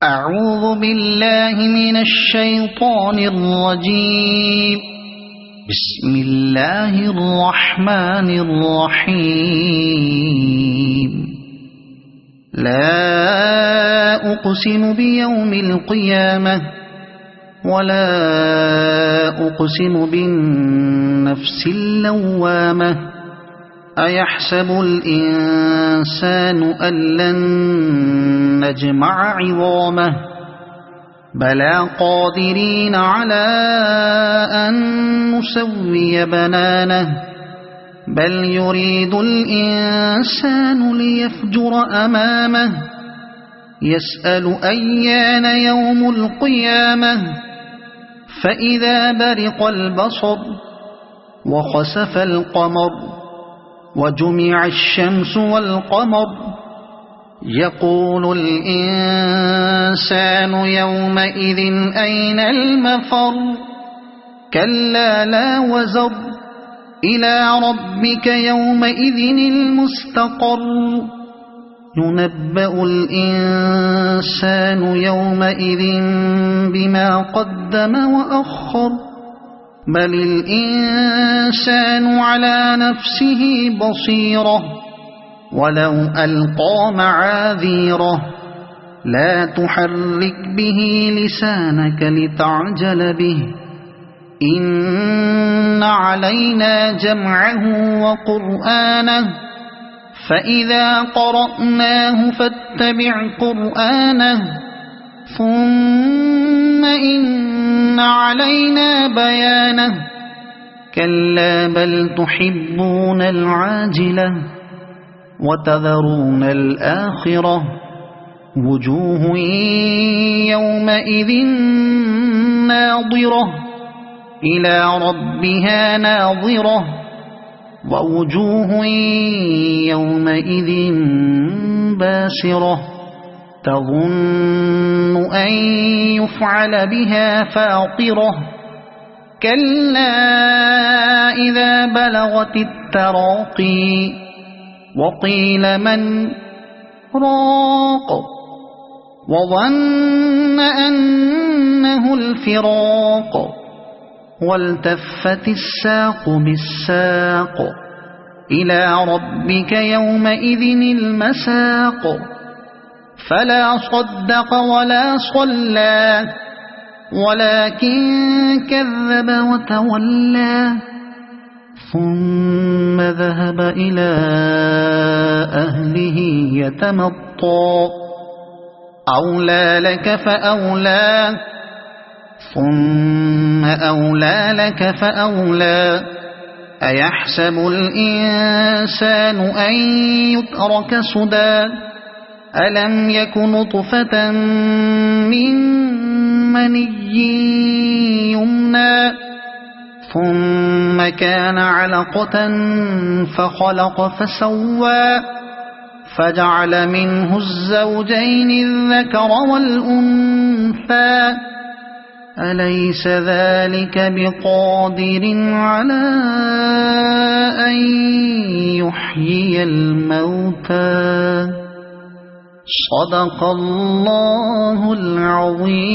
أعوذ بالله من الشيطان الرجيم. بسم الله الرحمن الرحيم. لا أقسم بيوم القيامة ولا أقسم بالنفس اللوامة. أيحسب الإنسان أن لن نجمع عظامه بلى قادرين على أن نسوي بنانه بل يريد الإنسان ليفجر أمامه يسأل أيان يوم القيامة فإذا برق البصر وخسف القمر وجمع الشمس والقمر يقول الإنسان يومئذ أين المفر كلا لا وزر إلى ربك يومئذ المستقر ينبأ الإنسان يومئذ بما قدم وأخر بل الإنسان على نفسه بصيرة ولو ألقى معاذيره لا تحرك به لسانك لتعجل به إن علينا جمعه وقرآنه فإذا قرأناه فاتبع قرآنه ثم إن علينا بيانه كلا بل تحبون العاجلة وتذرون الآخرة وجوه يومئذ ناظرة إلى ربها ناظرة ووجوه يومئذ باسرة تظن أن يفعل بها فاقرة كلا إذا بلغت التراقي وقيل من راق وظن أنه الفراق والتفت الساق بالساق إلى ربك يومئذ المساق فلا صدق ولا صلى ولكن كذب وتولى ثم ذهب إلى أهله يتمطى أولى لك فأولى ثم أولى لك فأولى أيحسب الإنسان أن يترك سدى ألم يك نطفة من مني يمنى ثم كان علقة فخلق فسوى فجعل منه الزوجين الذكر والأنثى أليس ذلك بقادر على أن يحيي الموتى صدق الله العظيم.